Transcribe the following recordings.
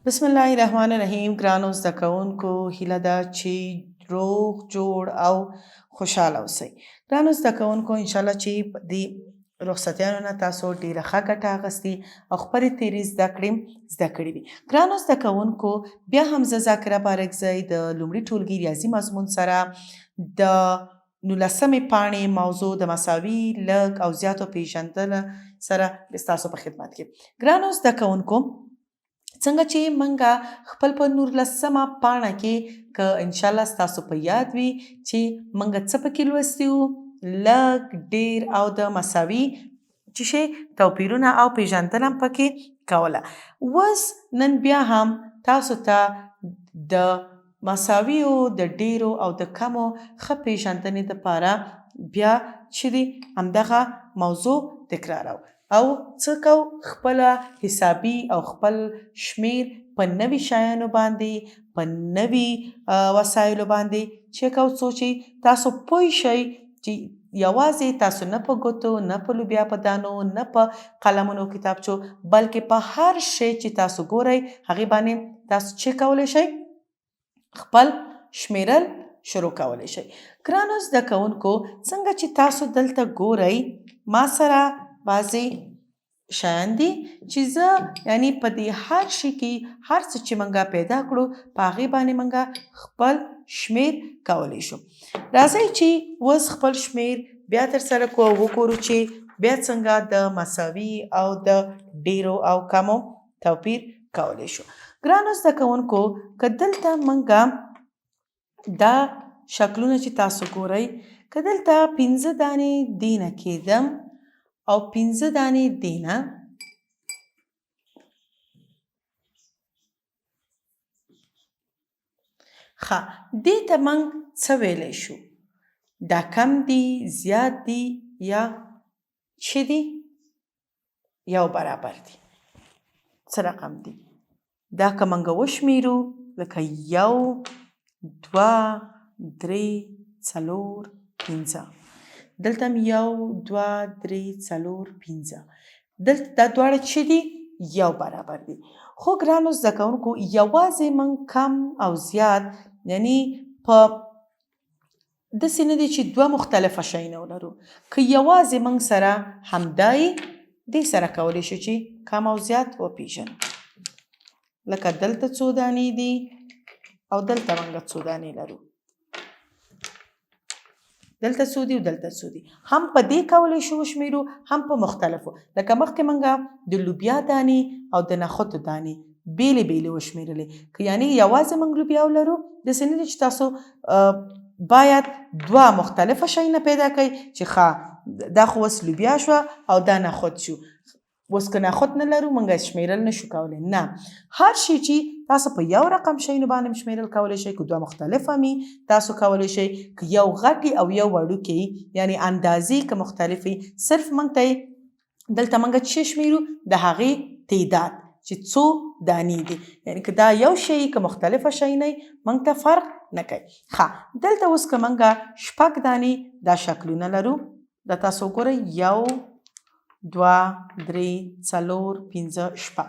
بسم الله الرحمن الرحیم. ګرانو زده کوونکو، هیله ده چې روغ جوړ او خوشحاله اوسئ. ګرانو زده کوونکو، انشاءالله چې په دې رخصتیانو نه تاسو ډیره ښه ګټه اخیستې او خپلې تیرې زده کړې وي. ګرانو زده کوونکو، بیا هم زه ذاکره بارکزی د لومړي ټولګي ریاضي مضمون سره د 19مې پاڼې موضوع د مساوي لږ او زیاتو پیژندنه سره ستاسو په خدمت کې. ګرانو زده کوونکو، څنګه چې منګه خپل په 19مه پاڼه کې که انشاءالله ستاسو په یاد وي چې منګه څه پکې لوستي وو، لږ ډیر او د مساوي چې شی توپیرونه او پیژندنه هم پکې کوله. اوس نن بیا هم تاسو ته د مساویو د ډیرو او د کمو ښه پیژندنې دپاره بیا چې دی همدغه موضوع تکرارو او څه کو، خپله حسابي او خپل شمیر په نوي شیانو باندې، په نوي وسایلو باندې چې کو، څو چې تاسو پوه شئ چې یوازې تاسو نه په ګوتو، نه په لوبیا په دانو، نه په قلمونو کتابچو، بلکې په هر شی چې تاسو ګورئ هغې باندې تاسو چې کولی شئ خپل شمیرل شروع کولی شئ. ګرانو زده کوونکو، څنګه چې تاسو دلته ګورئ ما سره بعضې شیان دي چې زه یعنی په دې هر شي کې هر څه چې منګه پیدا کړو په هغې باندې منګه خپل شمیر کولی شو. راځئ چې اوس خپل شمیر بیا ترسره کړو او وګورو چې بیا څنګه د مساوي او د ډیرو او کمو توپیر کولی شو. ګرانو زده کوونکو، که دلته منګه دا شکلونه چې تاسو ګورئ، که دلته 15 دانې دینه کېدم او 15 دانې دینه، ښه دې ته موږ څه ویلی شو؟ دا کم دي، زیات دي یا چې دي یو برابر دي؟ څه رقم دي؟ دا که موږ وشمیرو لکه 1 2 3 4 5، دلته هم 1 2 3 4 5، دلته دا دواړه چې دي یو برابر دي. خو ګرانو زده کوونکو، یوازې موږ کم او زیات یعنی په داسې نه دی چې دوه مختلفه شیونه ولرو. که یوازې موږ سره همدای دې سره کولی شو چې کم او زیات وپیژنو. لکه دلته څو دانې دي او دلته موږ څو دانې لرو، دلته څو دي او دلته څو دي. هم په دې کولی شو وشمیرو، هم په مختلفو. لکه مخکې موږ د لوبیا دانې او د نخودو دانې بیلې بیلې وشمیرلې. که یعنی یوازې موږ لوبیا ولرو، داسې نه دی چې تاسو باید دوه مختلفه شیونه پیدا کړئ چې ښه دا خو اوس لوبیا شوه او دا نخود شو. اوس که نخود نه لرو موږ شمیرل نشو کولی. نه، هر شي چې تاسو په یو رقم شیونو باندې شمیرل کولی شئ، که دوه مختلفه می تاسو کولی شئ، که یو غټي او یو وړوکی یعنی اندازې که مختلفې، صرف موږ ته دلته موږ چې شمیرو د هغې تعداد چې څو دانې دي. یعنی که دا یو شی که مختلفه شی نه موږ ته فرق نه کوي. ښه دلته اوس که موږ 6 دانې دا شکلونه لرو، دا تاسو ګورئ 1 2 3 4 5 6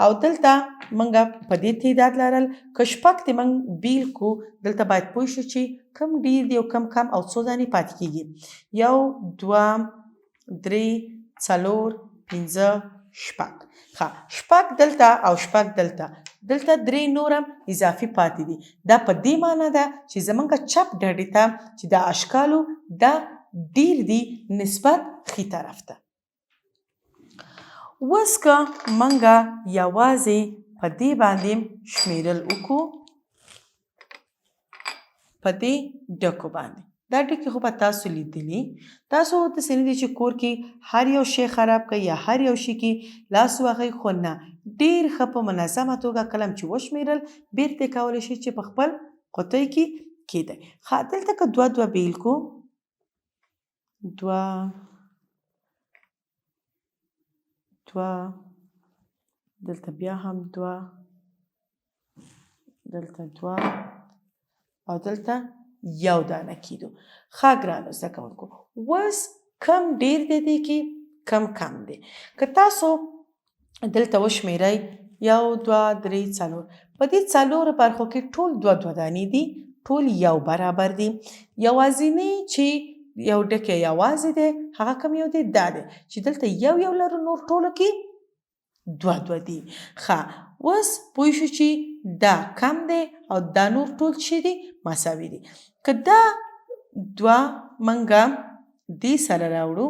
او دلته موږ په دې تعداد لرل. که 6 دې موږ بیل کو، دلته باید پوه شو چې کم ډیر دی او کم کم او څو دانې پاتې کېږي. 1 2 3 4 5 6. ښه 6 دلته او 6 دلته، دلته 3 نورم اضافي پاتې دي. دا په دې معنی ده چې زمونږ چپ ډډې ته چې دا اشکالو دا ډیر دي نسبت ښي طرف ته. اوس که موږ یوازې په دې باندې شمیرل وکړو، په دې ډکو باندې، دا ډکې خو به تاسو لیدلي. تاسو داسې نه دي چې کور کې هر یو شی خراب کړئ یا هر یو شي کې لاس وهئ، خو نه، ډېر ښه په منظمه توګه کله چې وشمیرل بیرته یې کولی شئ چې په خپل قطۍ کې کېدی. ښه دلته که 2 2 بیل کو، 2 2، دلته بیا هم 2، دلته 2 او دلته 1 دانه کېدو. ښه ګرانو زده کوونکو، اوس کم ډیر دی دې کې، کم دی. که تاسو دلته وشمیرئ 1 2 3 4 په دې څلورو برخو کې ټول 2 دانې دي ټول یو برابر دي یوازینی چې یو ډکی یوازې دی هغه کوم یو دی دا دی چې دلته یو لرو نور ټولو کې 2 دي ښه اوس پوه شو چې دا کم دی او دا نور ټول چې دي مساوي دي که دا 2 منګه دې سره راوړو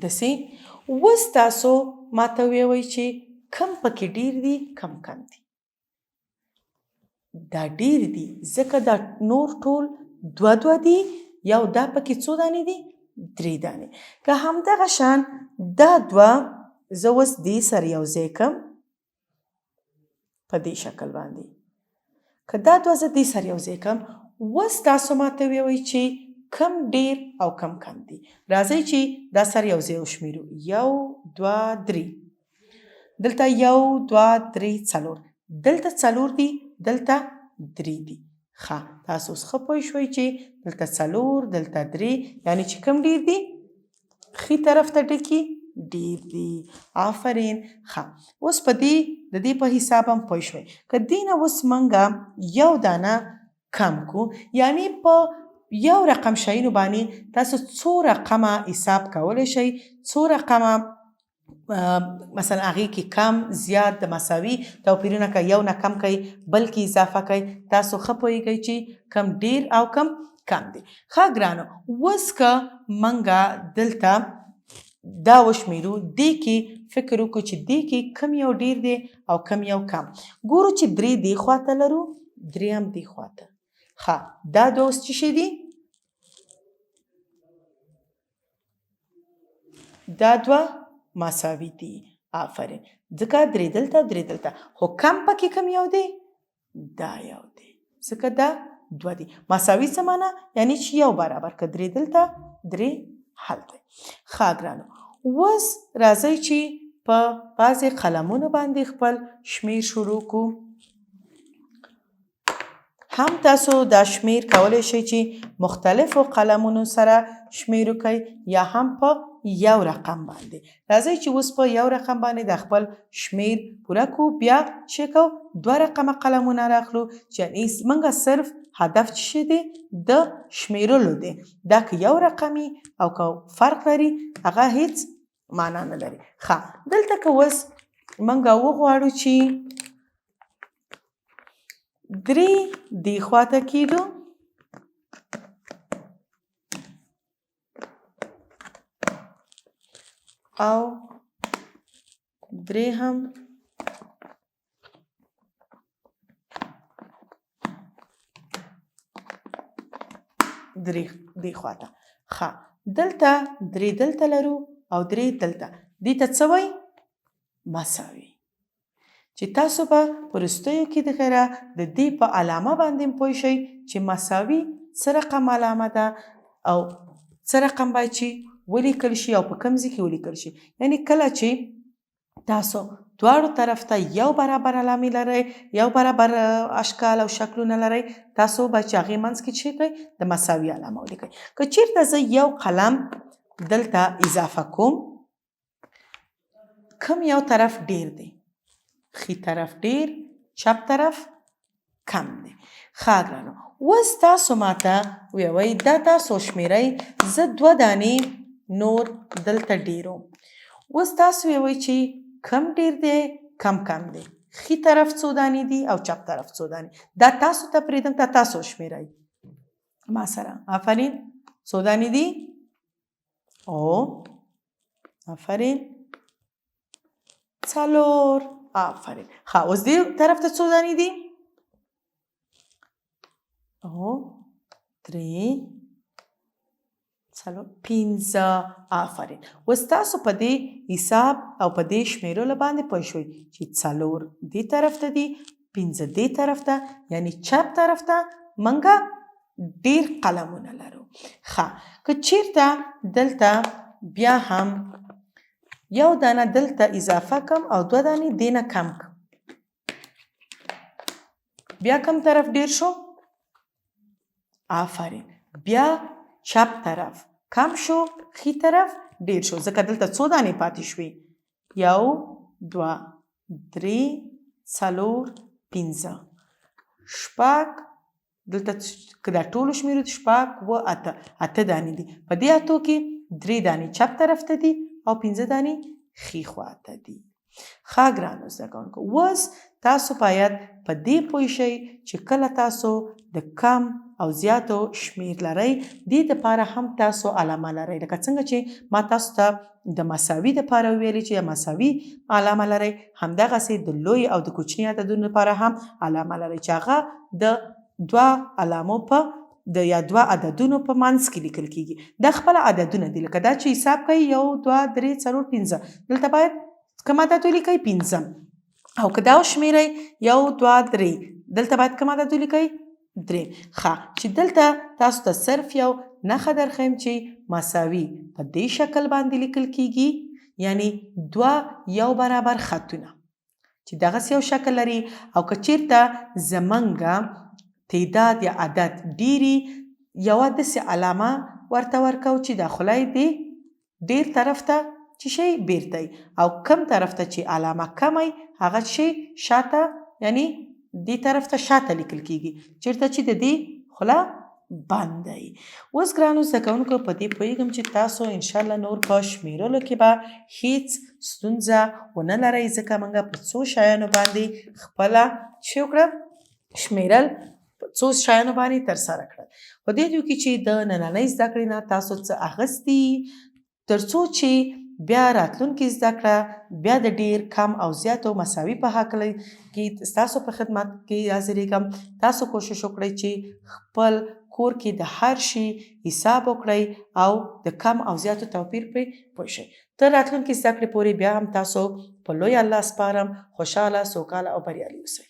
داسې اوس تاسو ماته ووایئ چې کم پکې ډیر دي کم دي دا ډیر دي ځکه دا نور ټول 2 دي یو دا پکې څو دانې دي 3 دانې که همدغه شان دا 2 زه اوس دې سره یو ځای کړم په دې شکل باندې که دا 2 زه دې سره یو ځای کړم اوس تاسو ماته ووایئ چې کم ډیر او کم دي راځئ چې دا سره یو ځای وشمیرو 1 2 3 دلته 1 2 3 4 دلته 4 دي دلته 3 دي ښه تاسو اوس ښه پوه شوئ چې دلته 4 دلته 3 یعنی چې کم ډیر دي ښي طرف ته ډکي ډیر دي آفرین ښه اوس په دې د دې په حساب هم پوه شوئ که دې نه اوس موږ یو دانه کم کو یعنی په یو رقم شیانو باندې تاسو څو رقمه حساب کولی شئ څو رقمه مثلا هغې کې کم زیات د مساوي توپیرونه که یو نه کم کوي بلکې اضافه کوي تاسو ښه پوهیږئ چې کم ډیر او کم دي ښه ګرانو اوس که موږ دلته دا وشمیرو دې کې فکر وکړو چې دې کې کم یو ډیر دی او کم یو کم ګورو چې 3 دې خواته لرو 3 هم دې خواته ښه دا 2 اوس څه شي دي دا 2 مساوي دي آفرین ځکه 3 دلته 3 دلته خو کم پکې کم یو دی دا یو دی ځکه دا 2 دي مساوي څه معنا یعنی چې یو برابر که 3 دلته 3 هلته ښه ګرانو اوس راځئ چې په بعضې قلمونو باندې خپل شمیر شروع کړو هم تاسو دا شمیر کولی شئ چې مختلفو قلمونو سره شمیر وکړئ یا هم په یو رقم باندې راځئ چې اوس په یو رقم باندې د خپل شمیر پوره کړو بیا چې کو 2 رقمه قلمونه راخلو چې موږ صرف هدف چې دی د شمیرلو دی دا که یو رقمي او که فرق لري هغه هیڅ معنا نه لري ښه دلته که اوس موږ وغواړو چې 3 دې خواته کېږو او 3 هم دې خواته ښه دلته 3 دلته لرو او 3 دلته دې ته څه وایي مساوي چې تاسو به په وروستیو کې دغه د دې په علامه باندې پوه شئ چې مساوي څه رقم علامه ده او څه رقم باید چې ولیکل شي او په کوم ځای کې ولیکل شي یعنی کله چې تاسو دواړو طرف ته یو برابر علامې لرئ یو برابر اشکال او شکلونه لرئ تاسو به چې هغې منځ کې څه کوئ د مساوي علامه ولیکئ که چیرته زه یو قلم دلته اضافه کوم کوم یو طرف ډیر دی ښي طرف ډیر چپ طرف کم دی ښه ګرانو اوس تاسو ماته ووایئ دا تاسو شمیرئ زه 2 دانې نور دلته ډیرو اوس تاسو ووایئ چې کم ډیر دی کم دی ښي طرف څو دانې دي او چپ طرف څو دانې دا تاسو ته پرېږدم دا تاسو شمیرئ ما سره آفرین څو دانې دي او آفرین 4 آفرین ښه اوس دې طرف ته څو دانې دي او 3 5 آفرین اوس تاسو په دې حساب او په دې شمیرلو باندې پوه شوئ چې 4 دې طرف ته دي 5 دې طرف ته یعنی چپ طرف ته موږ ډیر قلمونه لرو ښه که چیرته دلته بیا هم یو دانه دلته اضافه کم او 2 دانې دې نه کم کم بیا کم طرف ډیر شو آفرین بیا چپ طرف کم شو ښي طرف ډیر شو ځکه دلته څو دانې پاتې شوې 1 2 3 4 5 6 دلته که دا ټولو شمیرو 6 و 8 دانې دي. په دې اتو کې 3 دانې چپ طرف ته دي او 15 دانې ښي خوا ته دي. ښه ګرانو زده کوونکو، اوس تاسو باید په دې پوه شئ چې کله تاسو د کم او زیاتو شمیر لرئ، دې دپاره هم تاسو علامه لرئ. لکه څنګه چې ما تاسو ته د مساوي دپاره ویلي چې مساوي علامه لرئ، همدغسې د لوی او د کوچني عددونو لپاره هم علامه لرئ چې هغه د دوه علامو په یا دوه عددونو په منځ کې لیکل کیږي. دا خپل عددونه دي، لکه دا چې حساب کوي 1 2 3 4 5 دلته باید کوم عدد ولیکئ 5 او که دا وشمیرئ 1 2 3 دلته باید کوم عدد ولیکئ 3. ښه چې دلته تاسو ته صرف یو نښه درښیم چې مساوي په دې شکل باندې لیکل کیږي، یعنی دوه یو برابر خطونه چې دغسې یو شکل لري. او که چیرته زمونږ تعداد یا عدد ډیری، یوه داسې علامه ورته ورکو چې دا خولای دی ډیر طرف ته چې شی بیرته او کم طرف ته چې علامه کمی هغه شی شاته، یعنی دې طرف ته شاته لیکل کیږي، چیرته چې د دې خوله بند دی. اوس ګرانو زده کوونکو، په دې پوهیږم چې تاسو انشاءالله نور په شمیرلو کې به هیڅ ستونزه ونه لرئ، ځکه موږ په څو شیانو باندې خپله چې وکړه شمیرل په څو شیانو باندې ترسره کړل. په دې دوی کې چې د نننۍ زده کړې نه تاسو څه اخیستي، تر څو چې بیا راتلونکي زده کړه بیا د ډیر کم او زیاتو مساوي په هکله کې تاسو په خدمت کې حاضرېږم. تاسو کوشش وکړئ چې خپل کور کې د هر شي حساب وکړئ او د کم او زیاتو توپیر پرې پوه شئ. تر راتلونکي زده کړې پورې بیا هم تاسو په لوی الله سپارم. خوشحاله، سوکاله او بریالي اوسئ.